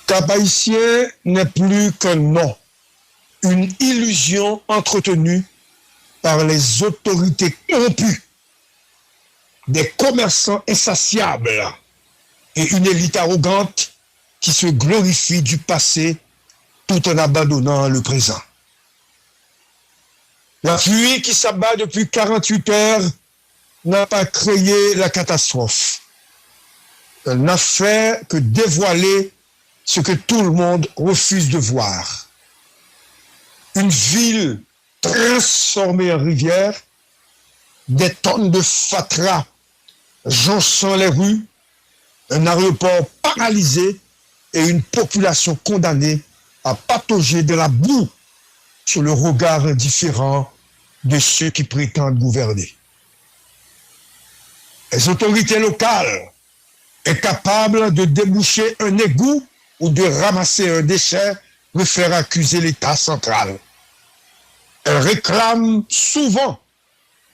Cap-Haïtien n'est plus qu'un nom, une illusion entretenue par les autorités corrompues, des commerçants insatiables et une élite arrogante qui se glorifie du passé tout en abandonnant le présent. La pluie qui s'abat depuis 48 heures n'a pas créé la catastrophe. Elle n'a fait que dévoiler ce que tout le monde refuse de voir. Une ville transformée en rivière, des tonnes de fatras jonchant les rues, un aéroport paralysé et une population condamnée à patauger de la boue sur le regard indifférent de ceux qui prétendent gouverner. Les autorités locales incapables de déboucher un égout ou de ramasser un déchet préfèrent accuser l'État central. Elles réclament souvent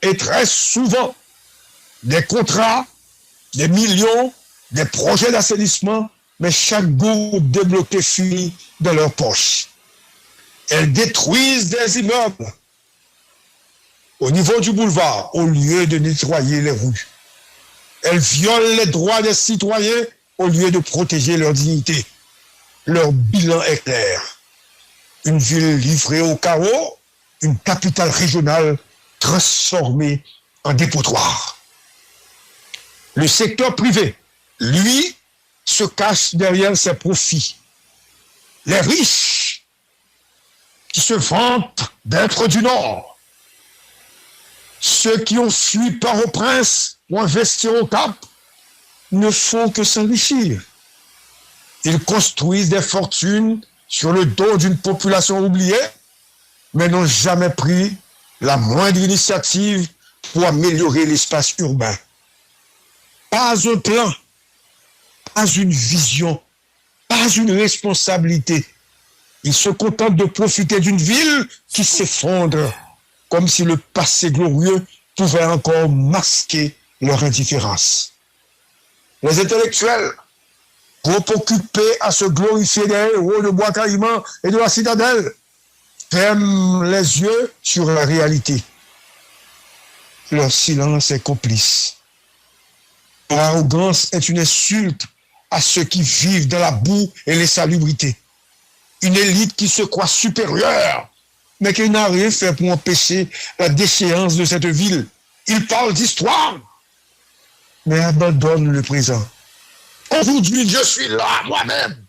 et très souvent des contrats, des millions, des projets d'assainissement, mais chaque goutte débloquée finit dans leur poche. Elles détruisent des immeubles au niveau du boulevard au lieu de nettoyer les rues. Elles violent les droits des citoyens au lieu de protéger leur dignité. Leur bilan est clair. Une ville livrée au chaos, une capitale régionale transformée en dépotoir. Le secteur privé, lui, se cache derrière ses profits. Les riches, qui se vantent d'être du Nord, ceux qui ont fui Port-au-Prince pour investir au Cap, ne font que s'enrichir. Ils construisent des fortunes sur le dos d'une population oubliée, mais n'ont jamais pris la moindre initiative pour améliorer l'espace urbain. Pas un plan, pas une vision, pas une responsabilité. Ils se contentent de profiter d'une ville qui s'effondre, comme si le passé glorieux pouvait encore masquer leur indifférence. Les intellectuels, trop occupés à se glorifier des héros de Bois Caïman et de la Citadelle, ferment les yeux sur la réalité. Leur silence est complice. Leur arrogance est une insulte à ceux qui vivent dans la boue et l'insalubrité. Une élite qui se croit supérieure, mais qui n'a rien fait pour empêcher la déchéance de cette ville. Ils parlent d'histoire, mais abandonnent le présent. Aujourd'hui, je suis là, moi-même,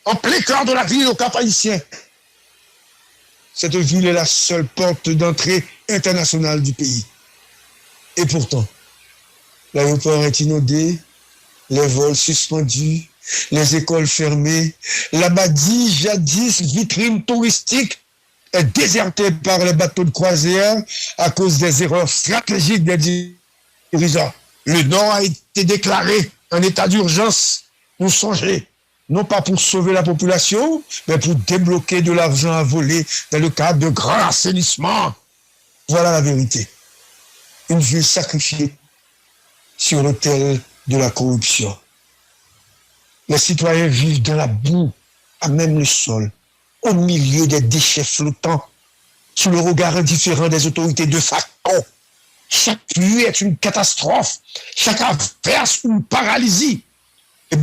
en plein cœur de la ville au Cap-Haïtien. Cette ville est la seule porte d'entrée internationale du pays. Et pourtant, l'aéroport est inondé, les vols suspendus, les écoles fermées, l'Abadi, jadis vitrine touristique, est désertée par les bateaux de croisière à cause des erreurs stratégiques des dirigeants. Le Nord a été déclaré en état d'urgence pour songer, non pas pour sauver la population, mais pour débloquer de l'argent à voler dans le cadre de grands assainissements. Voilà la vérité. Une ville sacrifiée sur l'autel de la corruption. Les citoyens vivent dans la boue, à même le sol, au milieu des déchets flottants, sous le regard indifférent des autorités de facto. Chaque pluie est une catastrophe, chaque averse une paralysie. Et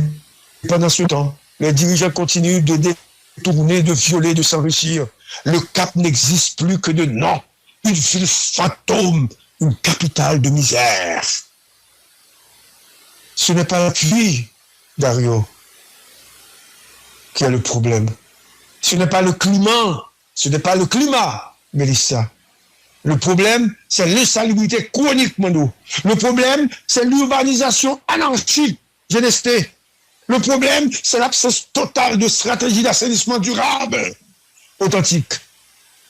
pendant ce temps, les dirigeants continuent de détourner, de violer, de s'enrichir. Le Cap n'existe plus que de nom, une ville fantôme, une capitale de misère. Ce n'est pas la pluie, Dario, qui a le problème. Ce n'est pas le climat, Mélissa. Le problème, c'est l'insalubrité chronique, Mano. Le problème, c'est l'urbanisation anarchique, Genesté. Le problème, c'est l'absence totale de stratégie d'assainissement durable, authentique.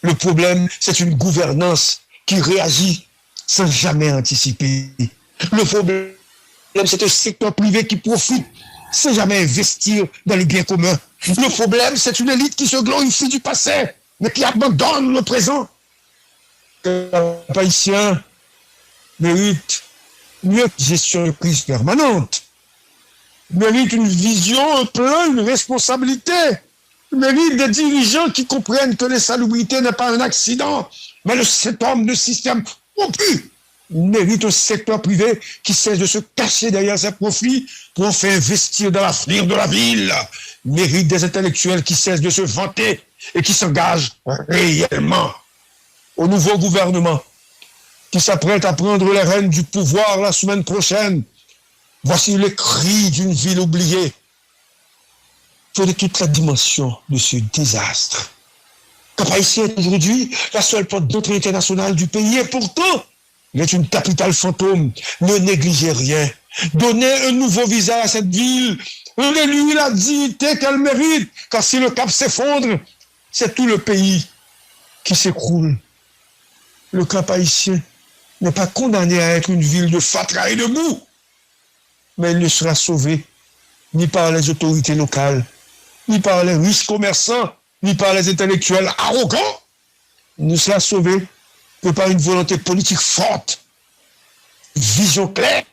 Le problème, c'est une gouvernance qui réagit sans jamais anticiper. Le problème, c'est un secteur privé qui profite sans jamais investir dans les biens communs. Le problème, c'est une élite qui se glorifie du passé, mais qui abandonne le présent. Les Haïtiens méritent mieux que gestion de crise permanente. mérite une vision, un plan, une responsabilité. Mérite des dirigeants qui comprennent que l'insalubrité n'est pas un accident, mais le symptôme de système rompu. Mérite un secteur privé qui cesse de se cacher derrière ses profits pour enfin investir dans l'avenir de la ville. Mérite des intellectuels qui cessent de se vanter et qui s'engagent réellement. Au nouveau gouvernement qui s'apprête à prendre les rênes du pouvoir la semaine prochaine, voici les cris d'une ville oubliée. De toute la dimension de ce désastre. Cap-Haïtien est aujourd'hui la seule porte d'entrée internationale du pays et pourtant, il est une capitale fantôme. Ne négligez rien. Donnez un nouveau visage à cette ville. Donnez-lui la dignité qu'elle mérite. Car si le Cap s'effondre, c'est tout le pays qui s'écroule. Le Cap-Haïtien n'est pas condamné à être une ville de fatras et de boue, mais il ne sera sauvé ni par les autorités locales, ni par les riches commerçants, ni par les intellectuels arrogants. Il ne sera sauvé que par une volonté politique forte, une vision claire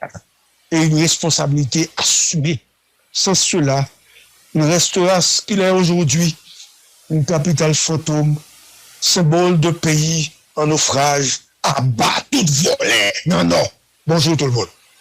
et une responsabilité assumée. Sans cela, il restera ce qu'il est aujourd'hui, une capitale fantôme, symbole de pays en naufrage, à bas toute volée. Non, non. Bonjour tout le monde.